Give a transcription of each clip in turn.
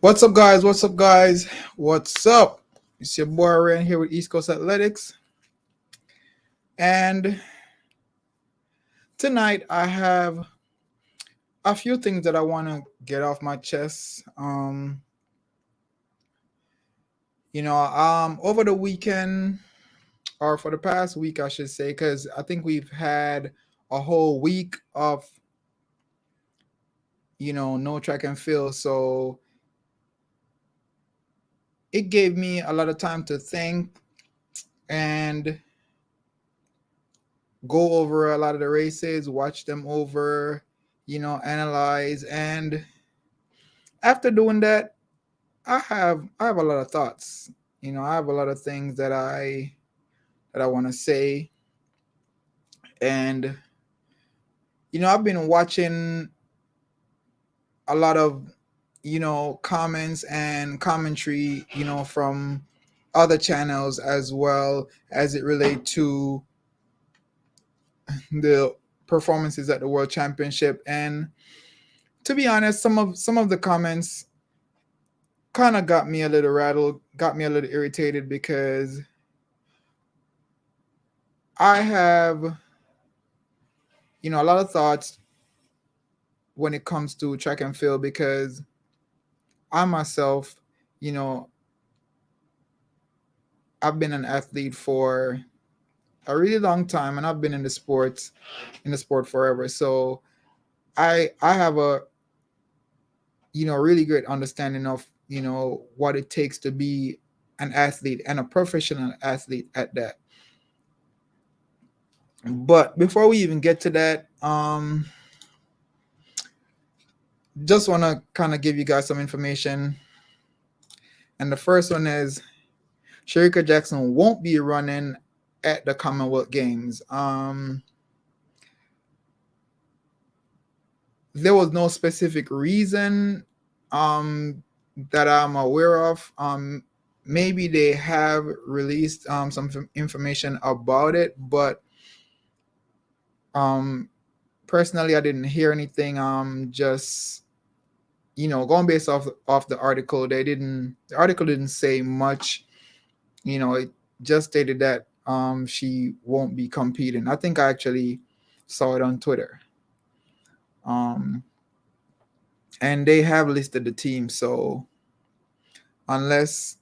What's up, guys? What's up, guys? What's up? It's your boy Ryan here with East Coast Athletics, and tonight I have a few things that I want to get off my chest. Over the weekend or for the past week, I should say, because I think we've had a whole week of no track and field, so it gave me a lot of time to think and go over a lot of the races, watch them over, analyze. And after doing that, I have a lot of thoughts. I have a lot of things that I want to say. And I've been watching a lot of comments and commentary, from other channels as well as it relate to the performances at the World Championship. And to be honest, some of the comments kind of got me a little rattled, got me a little irritated because I have a lot of thoughts when it comes to track and field because I myself, you know, I've been an athlete for a really long time and I've been in the sport forever. So I have a really great understanding of what it takes to be an athlete and a professional athlete at that. But before we even get to that, just want to kind of give you guys some information. And the first one is Sherika Jackson won't be running at the Commonwealth Games. There was no specific reason that I'm aware of. Maybe they have released some information about it, but personally, I didn't hear anything. Just going based off the article, the article didn't say much. It just stated that she won't be competing. I think I actually saw it on Twitter. And they have listed the team, so unless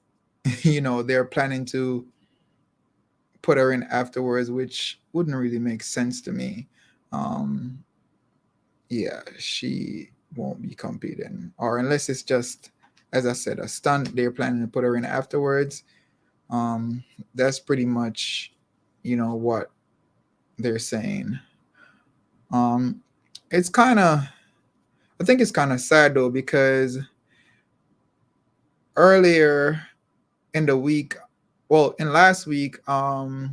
they're planning to put her in afterwards, which wouldn't really make sense to me. Yeah, she won't be competing, or unless it's just, as I said, a stunt. They're planning to put her in afterwards. That's pretty much, what they're saying. It's kind of, I think it's kind of sad though because earlier in the week, well, in last week, her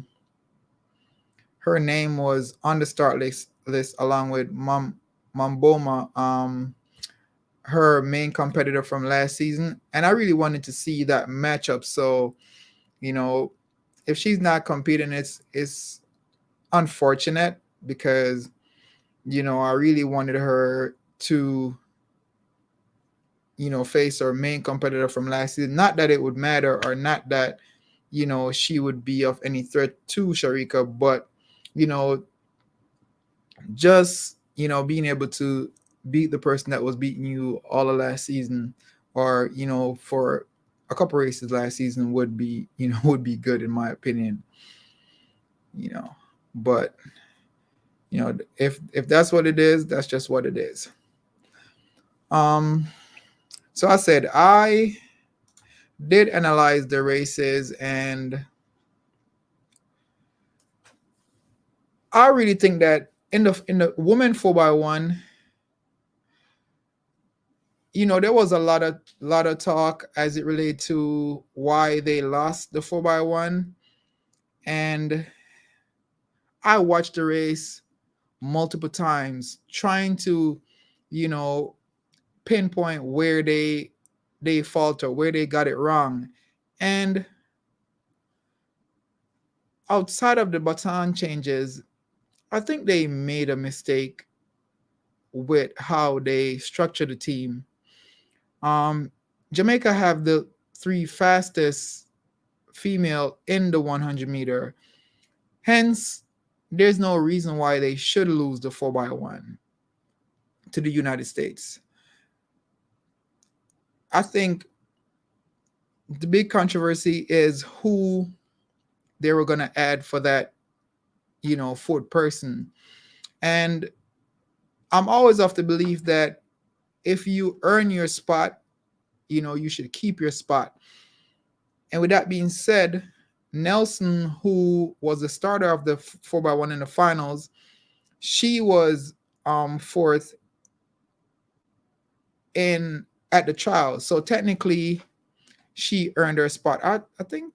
name was on the start list along with Mamboma, her main competitor from last season, and I really wanted to see that matchup. So, if she's not competing, it's unfortunate because I really wanted her to face her main competitor from last season. Not that it would matter, or not that she would be of any threat to Sharika, but you know just being able to beat the person that was beating you all of last season, or for a couple races last season would be would be good in my opinion. But if that's what it is, that's just what it is. So I said I did analyze the races, and I really think that in the women 4x1, there was a lot of talk as it related to why they lost the 4x1, and I watched the race multiple times trying to you know pinpoint where they falter, where they got it wrong. And outside of the baton changes, I think they made a mistake with how they structured the team. Jamaica have the three fastest female in the 100 meter. Hence, there's no reason why they should lose the 4x1 to the United States. I think the big controversy is who they were going to add for that, fourth person. And I'm always of the belief that if you earn your spot, you should keep your spot. And with that being said, Nelson, who was the starter of the 4x1 in the finals, she was fourth in at the trial. So technically, she earned her spot. I think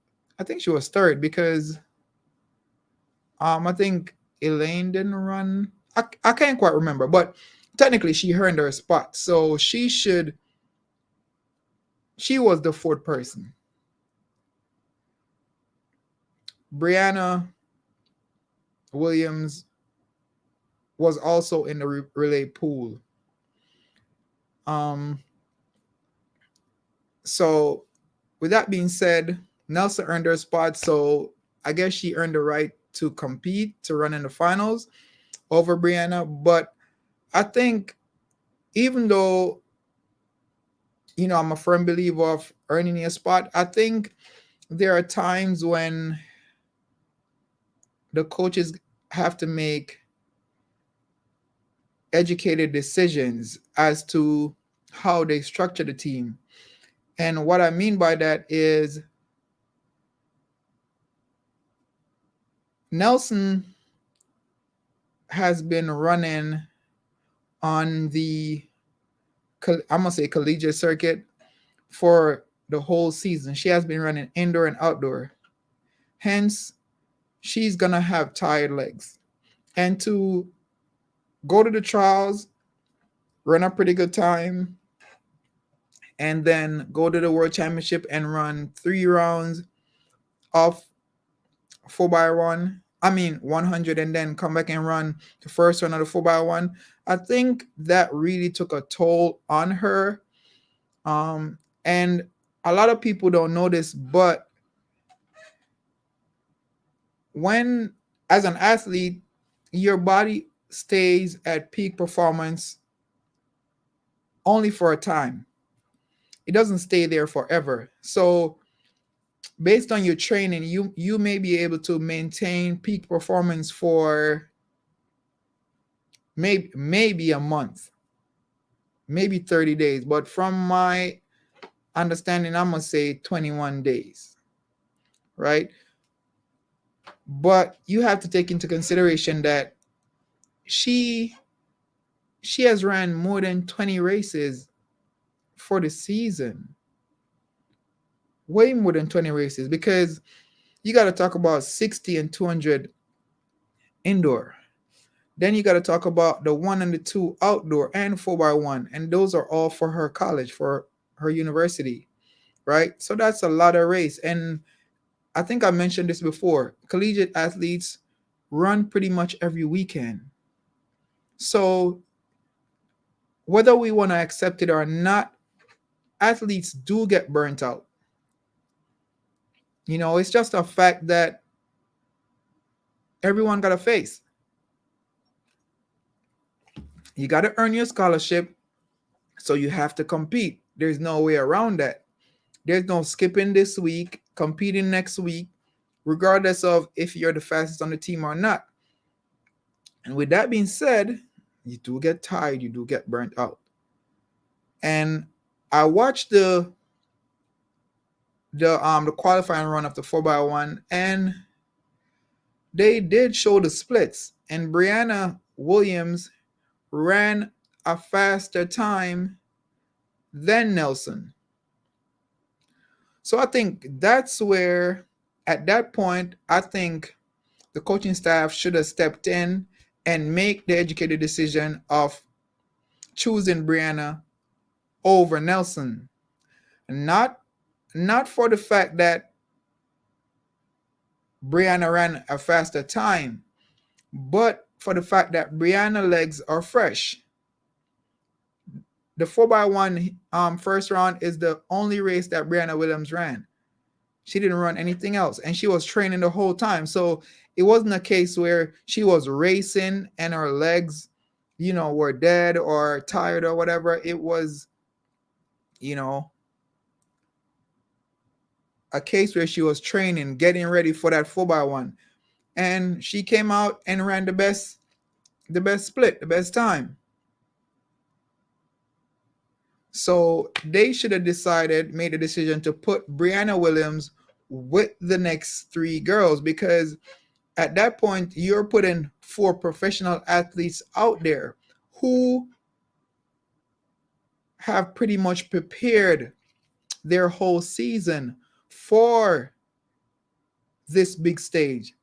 she was third because I think Elaine didn't run. I can't quite remember, but technically she earned her spot. So she was the fourth person. Brianna Williams was also in the relay pool. So with that being said, Nelson earned her spot. So I guess she earned the right to compete, to run in the finals over Brianna. But I think even though, I'm a firm believer of earning a spot, I think there are times when the coaches have to make educated decisions as to how they structure the team. And what I mean by that is Nelson has been running on the, I'm going to say, collegiate circuit for the whole season. She has been running indoor and outdoor. Hence, she's going to have tired legs. And to go to the trials, run a pretty good time, and then go to the World Championship and run 3 rounds of 4x1, 100, and then come back and run the first run of the 4x1. I think that really took a toll on her. And a lot of people don't know this, but when, as an athlete, your body stays at peak performance only for a time. It doesn't stay there forever. So based on your training, you may be able to maintain peak performance for maybe a month, maybe 30 days. But from my understanding, I'm going to say 21 days, right? But you have to take into consideration that she has ran more than 20 races for the season. Way more than 20 races, because you got to talk about 60 and 200 indoor. Then you got to talk about the 1 and the 2 outdoor and 4x1. And those are all for her college, for her university, right? So that's a lot of race. And I think I mentioned this before. Collegiate athletes run pretty much every weekend. So whether we want to accept it or not, athletes do get burnt out. It's just a fact that everyone got to face. You got to earn your scholarship, so you have to compete. There's no way around that. There's no skipping this week, competing next week, regardless of if you're the fastest on the team or not. And with that being said, you do get tired, you do get burnt out. And I watched the qualifying run of the 4x1, and they did show the splits. And Brianna Williams ran a faster time than Nelson. So I think that's where, at that point, I think the coaching staff should have stepped in and make the educated decision of choosing Brianna over Nelson. Not for the fact that Brianna ran a faster time, but for the fact that Brianna's legs are fresh. the 4x1 first round is the only race that Brianna Williams ran. She didn't run anything else, and she was training the whole time. So it wasn't a case where she was racing and her legs, were dead or tired or whatever. It was, a case where she was training, getting ready for that 4x1. And she came out and ran the best split, the best time. So they should have made a decision to put Brianna Williams with the next three girls, because at that point you're putting four professional athletes out there who have pretty much prepared their whole season for this big stage.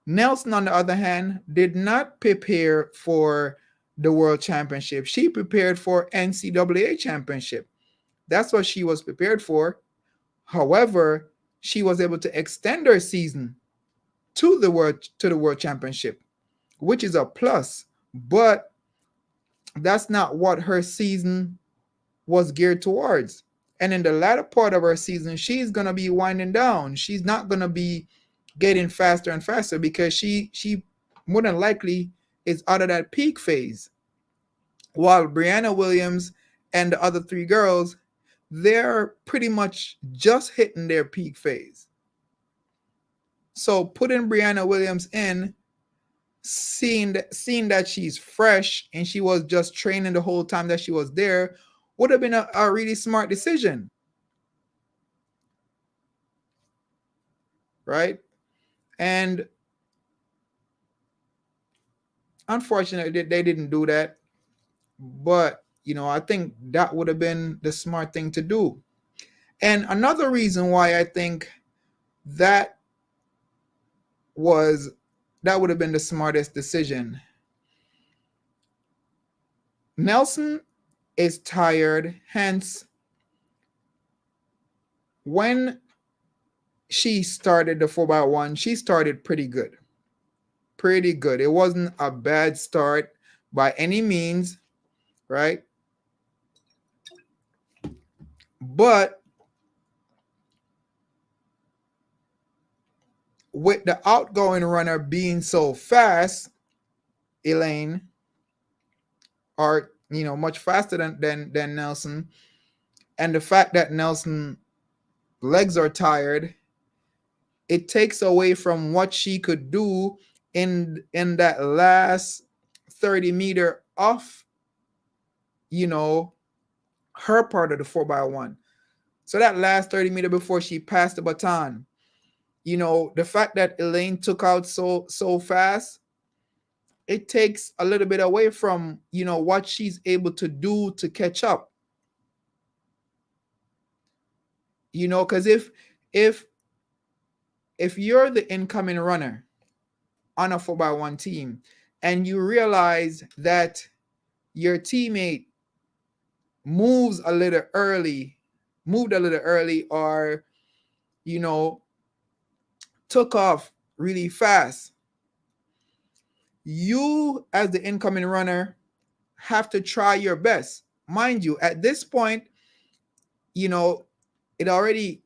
Nelson, on the other hand, did not prepare for the World Championship. She prepared for NCAA Championship. That's what she was prepared for. However, she was able to extend her season to the World Championship, which is a plus. But that's not what her season was geared towards. And in the latter part of her season, she's going to be winding down. She's not going to be getting faster and faster, because she more than likely is out of that peak phase. While Brianna Williams and the other three girls, they're pretty much just hitting their peak phase. So putting Brianna Williams in, seeing that she's fresh and she was just training the whole time that she was there, would have been a really smart decision. Right? And unfortunately, they didn't do that. But, I think that would have been the smart thing to do. And another reason why I think that would have been the smartest decision. Nelson is tired, hence when she started the 4x1, she started pretty good. Pretty good. It wasn't a bad start by any means, right? But with the outgoing runner being so fast, Elaine, are much faster than Nelson, and the fact that Nelson legs are tired, it takes away from what she could do in that last 30 meter off her part of the 4x1. So that last 30 meter before she passed the baton, the fact that Elaine took out so fast, it takes a little bit away from what she's able to do to catch up. Because if you're the incoming runner on a 4x1 team and you realize that your teammate moved a little early, or took off really fast, you as the incoming runner have to try your best. Mind you, at this point, it's already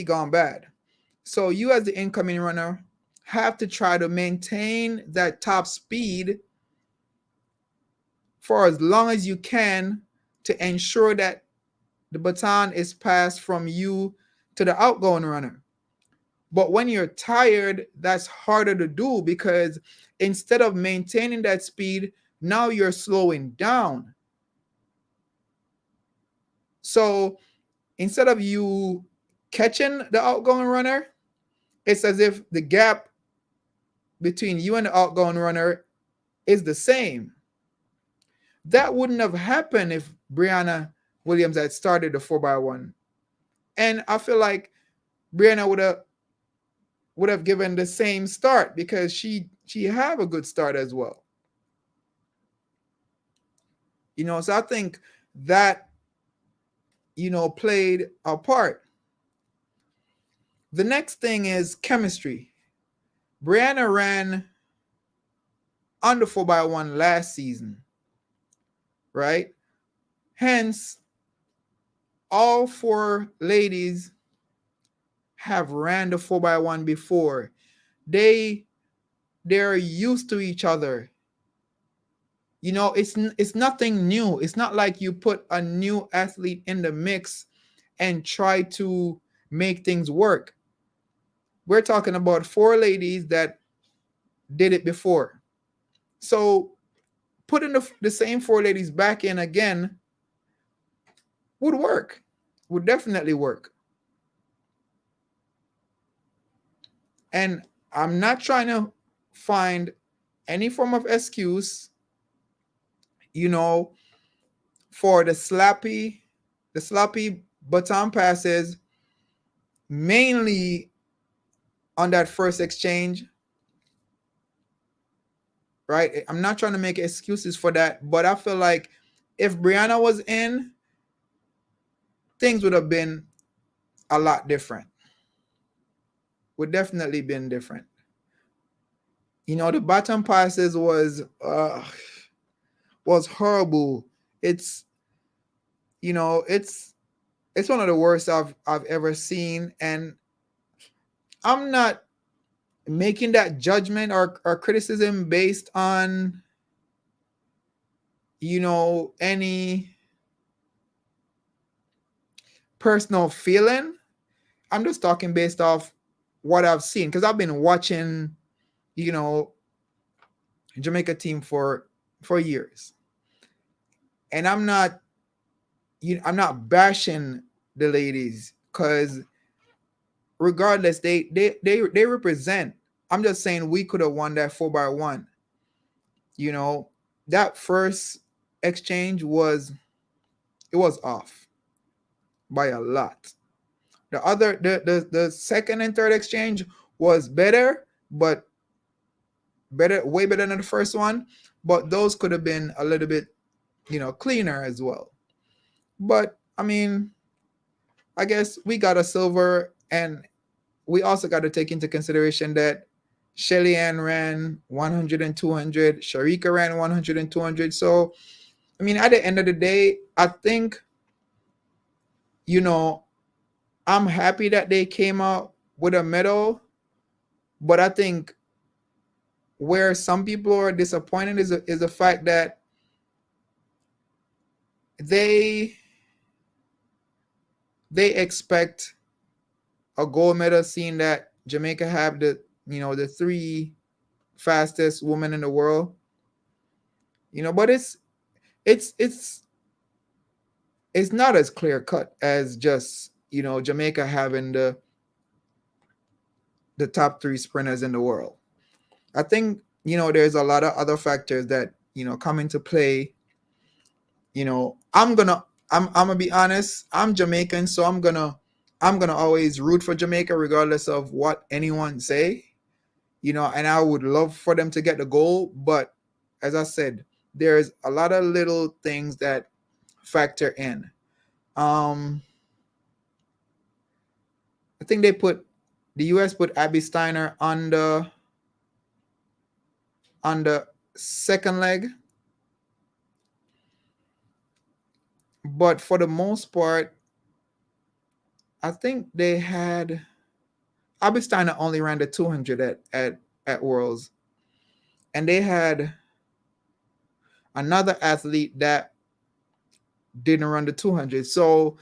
gone bad. So you as the incoming runner have to try to maintain that top speed for as long as you can to ensure that the baton is passed from you to the outgoing runner. But when you're tired, that's harder to do, because instead of maintaining that speed, now you're slowing down. So instead of you catching the outgoing runner, it's as if the gap between you and the outgoing runner is the same. That wouldn't have happened if Brianna Williams had started the 4x1. And I feel like Brianna would have given the same start, because she have a good start as well. So I think that played a part. The next thing is chemistry. Brianna ran on the 4x1 last season, right? Hence, all four ladies have ran the 4x1 before. They they're used to each other. It's nothing new. It's not like you put a new athlete in the mix and try to make things work. We're talking about four ladies that did it before. So putting the same four ladies back in again would work, would definitely work. And I'm not trying to find any form of excuse, for the sloppy baton passes, mainly on that first exchange, right? I'm not trying to make excuses for that, but I feel like if Brianna was in, things would have been a lot different. Would definitely been different. The baton passes was horrible. It's it's one of the worst I've ever seen, and I'm not making that judgment or criticism based on any personal feeling. I'm just talking based off what I've seen, because I've been watching Jamaica team for years, and I'm not bashing the ladies, because regardless, they represent. I'm just saying we could have won that 4x1. That first exchange was off by a lot. The second and third exchange was better, but way better than the first one. But those could have been a little bit, cleaner as well. But I mean, I guess we got a silver, and we also got to take into consideration that Shelly Ann ran 100 and 200, Sherika ran 100 and 200. So, I mean, at the end of the day, I think, I'm happy that they came out with a medal, but I think where some people are disappointed is the fact that they expect a gold medal, seeing that Jamaica have the three fastest women in the world. But it's not as clear cut as just Jamaica having the top three sprinters in the world. I think there's a lot of other factors that come into play. I'm gonna be honest. I'm Jamaican, so I'm gonna always root for Jamaica regardless of what anyone say. And I would love for them to get the goal, but as I said, there's a lot of little things that factor in. I think the US put Abby Steiner on the second leg, but for the most part, I think they had Abby Steiner only ran the 200 at Worlds, and they had another athlete that didn't run the 200. So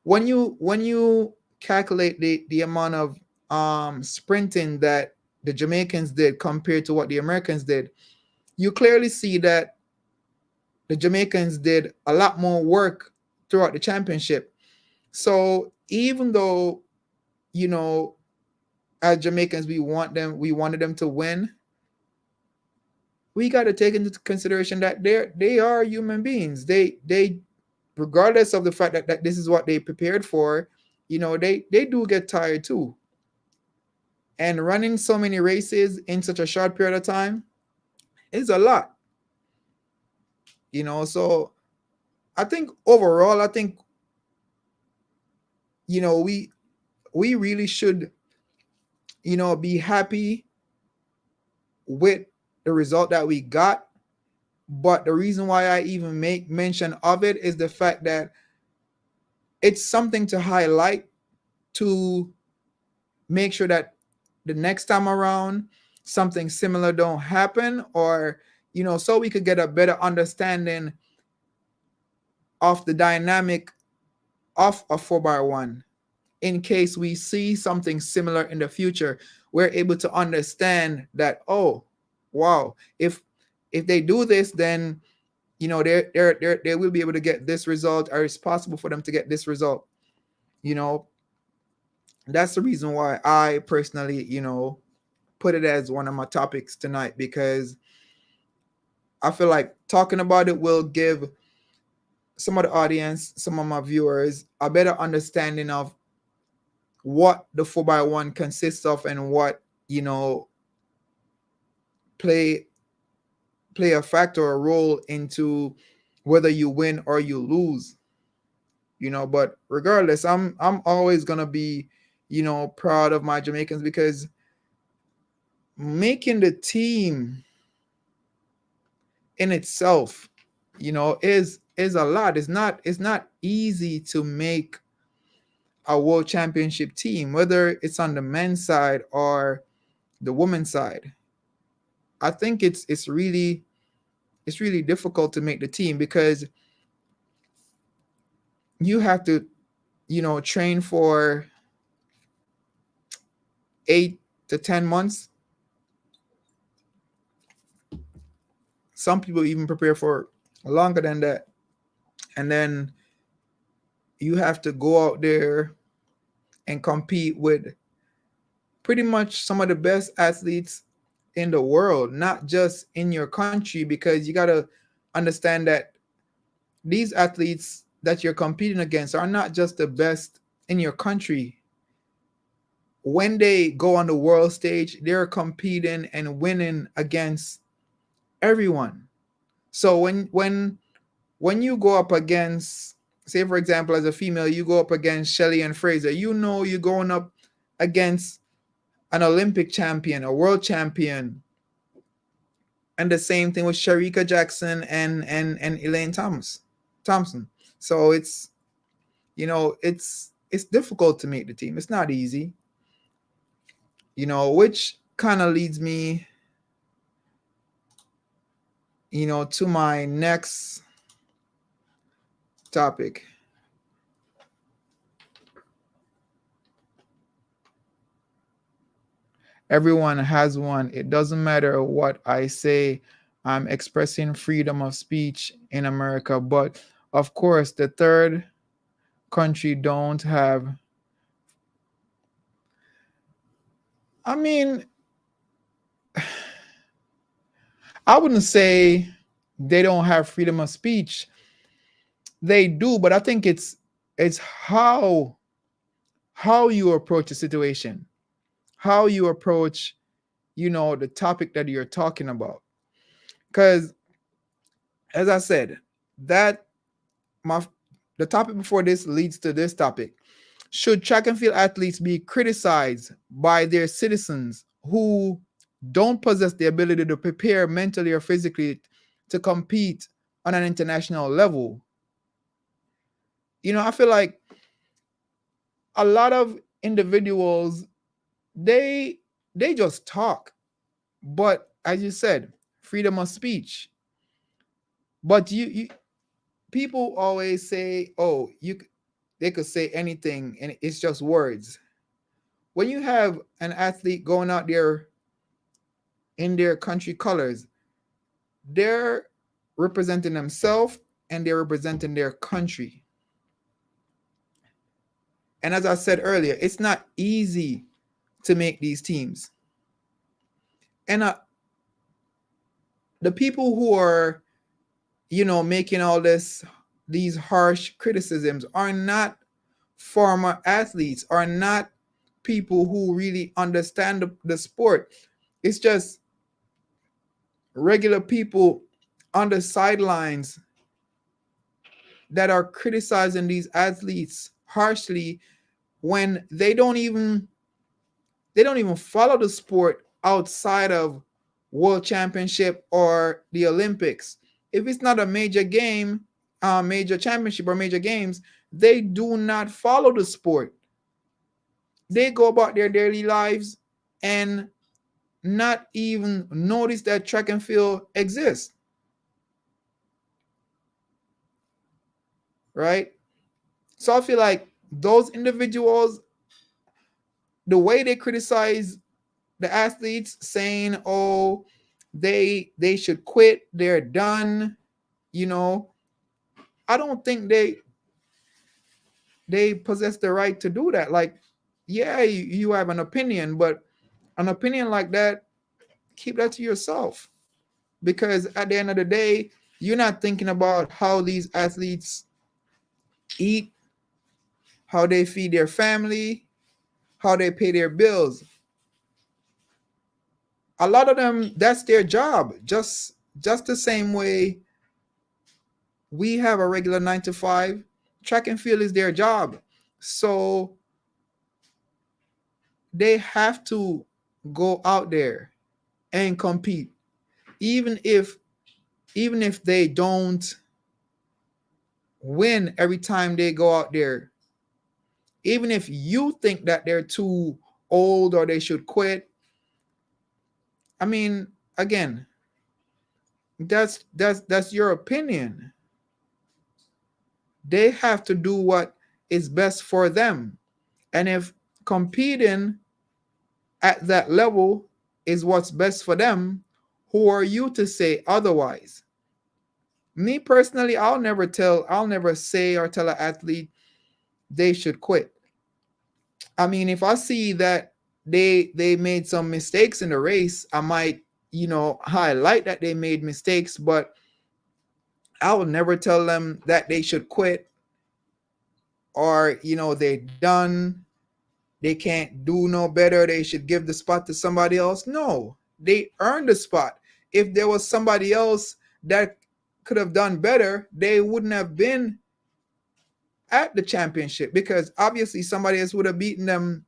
when you calculate the amount of sprinting that the Jamaicans did compared to what the Americans did, you clearly see that the Jamaicans did a lot more work throughout the championship. So even though, as Jamaicans, we wanted them to win, we got to take into consideration that they are human beings. They regardless of the fact that this is what they prepared for, they do get tired too. And running so many races in such a short period of time is a lot. So I think overall, we really should, be happy with the result that we got. But the reason why I even make mention of it is the fact that it's something to highlight, to make sure that the next time around something similar don't happen, or so we could get a better understanding of the dynamic of a 4x1. In case we see something similar in the future, we're able to understand that, oh wow, if they do this, then they will be able to get this result, or it's possible for them to get this result. you know that's the reason why I personally put it as one of my topics tonight, because I feel like talking about it will give some of the audience, some of my viewers, a better understanding of what the 4x1 consists of, and what play play a factor or role into whether you win or you lose. But regardless, I'm always gonna be proud of my Jamaicans, because making the team in itself is a lot. It's not easy to make a world championship team, whether it's on the men's side or the women's side. I think it's really difficult to make the team, because you have to train for 8 to 10 months. Some people even prepare for longer than that, and then you have to go out there and compete with pretty much some of the best athletes in the world, not just in your country, because you got to understand that these athletes that you're competing against are not just the best in your country. When they go on the world stage, they're competing and winning against everyone. So when you go up against, say for example, as a female, you go up against Shelly and Fraser, you're going up against an Olympic champion, a world champion. And the same thing with Sherika Jackson and Elaine Thompson. So it's difficult to make the team. It's not easy. Which kind of leads me to my next topic. Everyone has one. It doesn't matter what I say. I'm expressing freedom of speech in America. But of course, the third country don't have. I mean, I wouldn't say they don't have freedom of speech. They do, but I think it's how you approach a situation, how you approach, the topic that you're talking about. Because as I said, that my the topic before this leads to this topic. Should track and field athletes be criticized by their citizens who don't possess the ability to prepare mentally or physically to compete on an international level? I feel like a lot of individuals, they just talk. But as you said, freedom of speech. But you people always say, oh, they could say anything and it's just words. When you have an athlete going out there in their country colors, they're representing themselves and they're representing their country. And as I said earlier, it's not easy to make these teams. And the people who are, making all these harsh criticisms are not former athletes, are not people who really understand the sport. It's just regular people on the sidelines that are criticizing these athletes harshly when they don't even follow the sport outside of world championship or the Olympics. if it's not a major game, major championship or major games, they do not follow the sport. They go about their daily lives and not even notice that track and field exists. Right? So I feel like those individuals, the way they criticize the athletes, saying, "Oh, they should quit, they're done," you know, I don't think they possess the right to do that. Like, yeah, you have an opinion, but an opinion like that, keep that to yourself. Because at the end of the day, you're not thinking about how these athletes eat, how they feed their family, how they pay their bills. A lot of them, that's their job. Just the same way we have a regular 9 to 5, track and field is their job. So they have to go out there and compete, even if they don't win every time they go out there. Even if you think that they're too old or they should quit, I mean, again, that's your opinion. They have to do what is best for them. And if competing at that level is what's best for them, who are you to say otherwise? Me personally, I'll never say or tell an athlete they should quit. I mean, if I see that they made some mistakes in the race, I might, highlight that they made mistakes, but I will never tell them that they should quit, or they're done, they can't do no better, they should give the spot to somebody else. No, they earned the spot. If there was somebody else that could have done better, they wouldn't have been at the championship, because obviously somebody else would have beaten them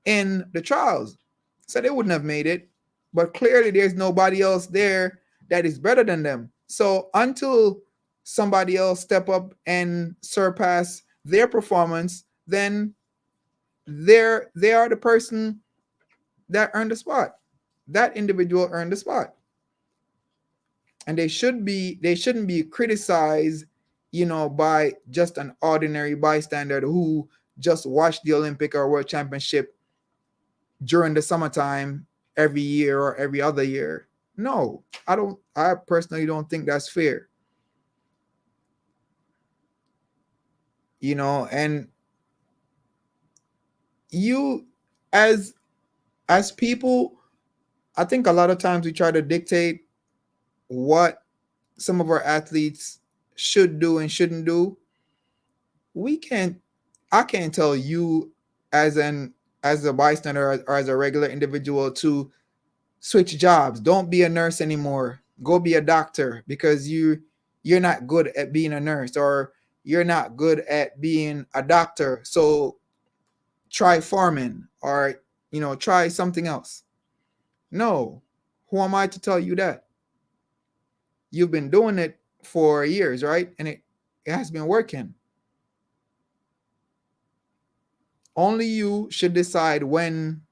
in the trials, so they wouldn't have made it. But clearly there's nobody else there that is better than them. So until somebody else step up and surpass their performance, then they are the person that earned the spot. That individual earned the spot. And shouldn't be criticized, by just an ordinary bystander who just watched the Olympic or World Championship during the summertime every year or every other year. No, I personally don't think that's fair. And you, as people, I think a lot of times we try to dictate what some of our athletes should do and shouldn't do. I can't tell you as a bystander or as a regular individual to switch jobs. Don't be a nurse anymore. Go be a doctor, because you're not good at being a nurse, or you're not good at being a doctor. So try farming, or try something else. No. Who am I to tell you that? You've been doing it for years, right? And it has been working. Only you should decide when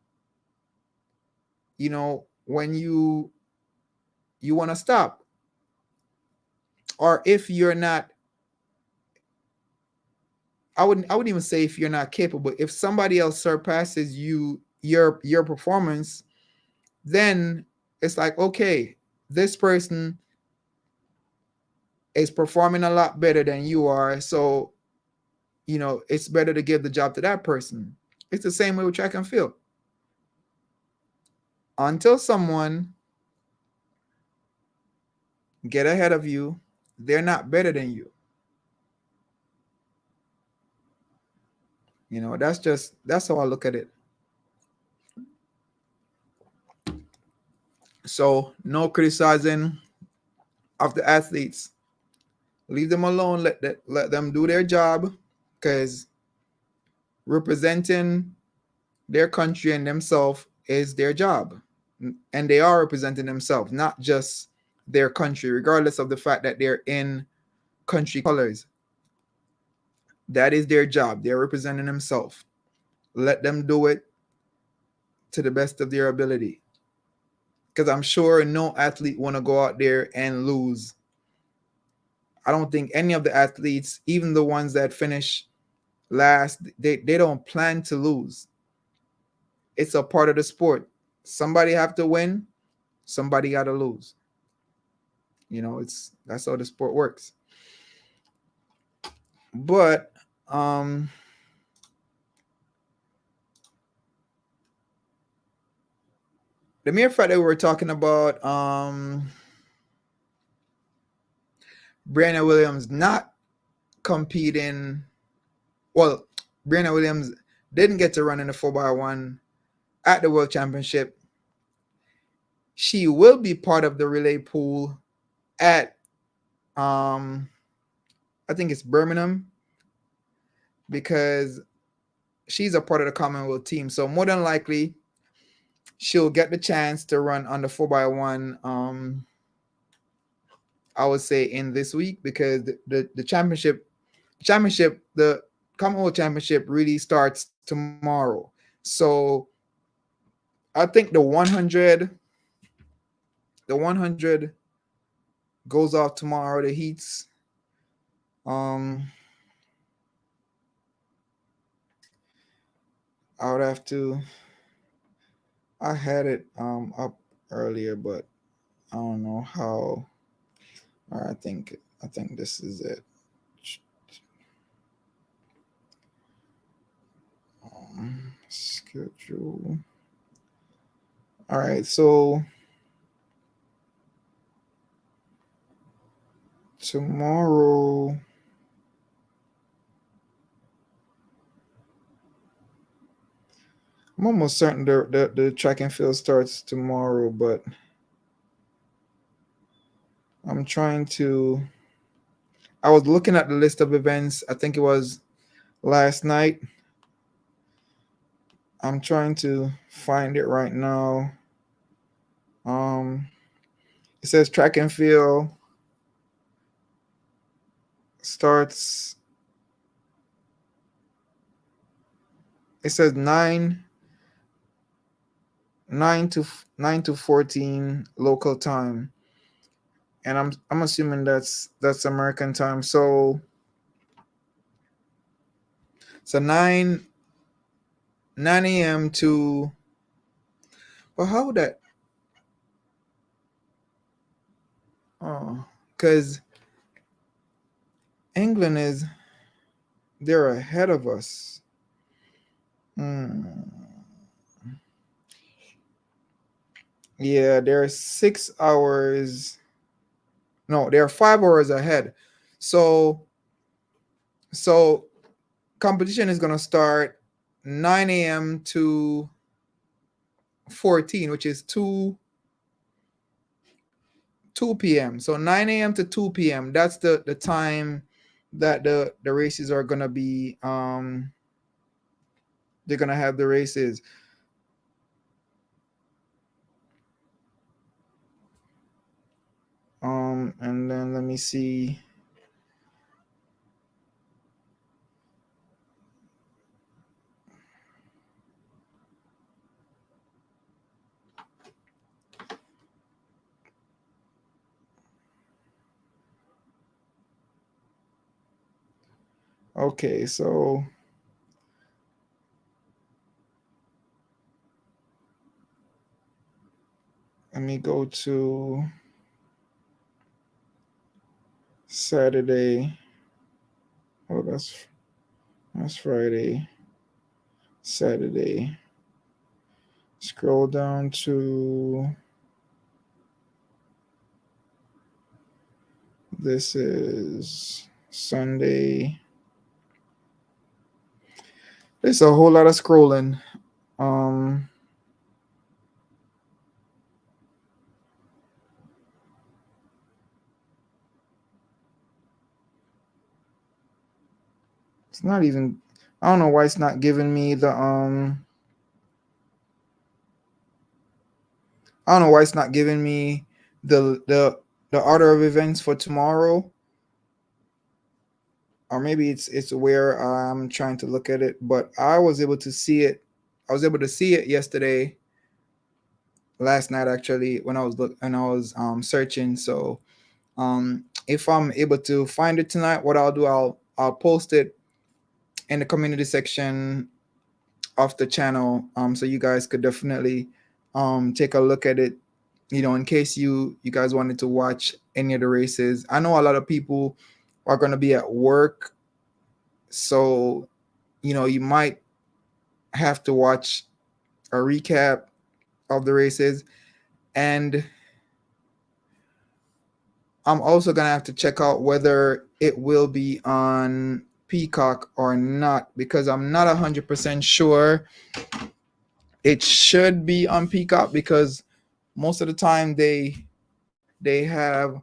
when you want to stop, or if you're not. I wouldn't even say if you're not capable. If somebody else surpasses your performance, then it's like, okay, this person is performing a lot better than you are, so it's better to give the job to that person. It's the same way with track and field. Until someone get ahead of you, they're not better than you. That's how I look at it. So no criticizing of the athletes. Leave them alone. Let them do their job, because representing their country and themselves is their job, and they are representing themselves, not just their country, regardless of the fact that they're in country colors. That is their job. They're representing themselves. Let them do it to the best of their ability. Because I'm sure no athlete want to go out there and lose. I don't think any of the athletes, even the ones that finish last, they don't plan to lose. It's a part of the sport. Somebody have to win, somebody got to lose. That's how the sport works. But the mere fact that we were talking about Brianna Williams not competing, well, Brianna Williams didn't get to run in the 4x1 at the World Championship. She will be part of the relay pool at I think it's Birmingham, because she's a part of the Commonwealth team. So more than likely, she'll get the chance to run on the 4x1. I would say in this week, because the championship, the Commonwealth Championship really starts tomorrow. So I think the 100 goes off tomorrow. The heats. I would have to. I had it up earlier, but I don't know how. I think this is it. Schedule. All right, so tomorrow. I'm almost certain the track and field starts tomorrow, but I'm trying to. I was looking at the list of events. I think it was last night. I'm trying to find it right now. It says track and field starts. It says 9 to 14 local time, and I'm assuming that's American time. So 9 a.m. to. Well, how would that? Oh, because England they're ahead of us. Yeah, they're 6 hours. No, they're 5 hours ahead. So competition is gonna start 9 a.m. to 14, which is 2 p.m. So 9 a.m. to 2 p.m. That's the time that the races are gonna be. They're gonna have the races. And then let me see. Okay, so let me go to Saturday. Oh, that's Friday. Saturday. Scroll down to this is Sunday. There's a whole lot of scrolling. It's not even. I don't know why it's not giving me the I don't know why it's not giving me the the order of events for tomorrow, or maybe it's where I'm trying to look at it, but I was able to see it. I was able to see it yesterday, last night actually, when I was searching. So if I'm able to find it tonight, what I'll do, I'll post it in the community section of the channel, so you guys could definitely take a look at it, in case you guys wanted to watch any of the races. I know a lot of people are going to be at work, so you might have to watch a recap of the races. And I'm also going to have to check out whether it will be on Peacock or not, because I'm not 100% sure. It should be on Peacock because most of the time they have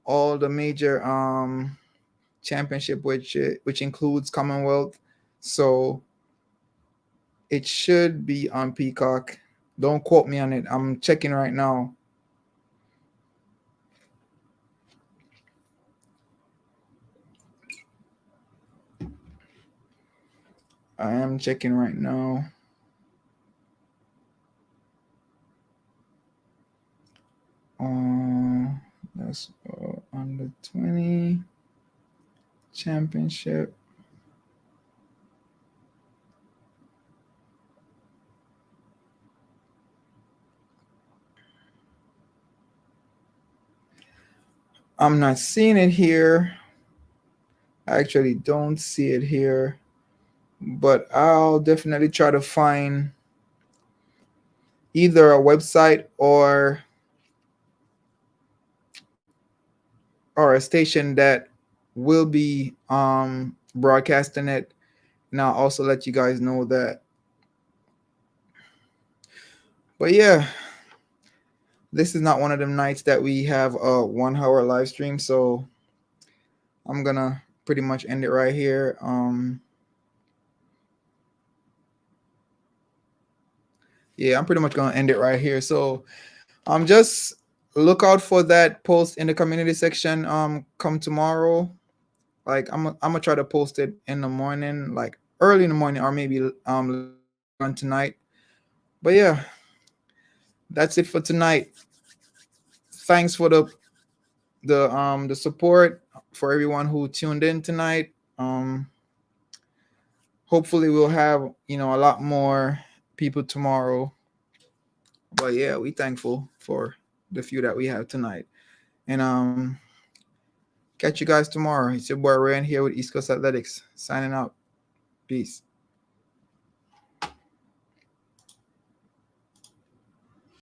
all the major championship, which includes Commonwealth. So it should be on Peacock. Don't quote me on it. I'm checking right now. I am checking right now. That's under 20 championship. I'm not seeing it here. I actually don't see it here, but I'll definitely try to find either a website or a station that will be broadcasting it, and I'll also let you guys know that. But yeah, this is not one of them nights that we have a 1 hour live stream, so I'm gonna pretty much end it right here. Yeah, I'm pretty much gonna end it right here. So just look out for that post in the community section come tomorrow. Like I'm gonna try to post it in the morning, like early in the morning, or maybe on tonight. But yeah, that's it for tonight. Thanks for the support for everyone who tuned in tonight. Hopefully we'll have a lot more people tomorrow. But yeah, we thankful for the few that we have tonight. And catch you guys tomorrow. It's your boy Ryan here with East Coast Athletics, signing out. Peace.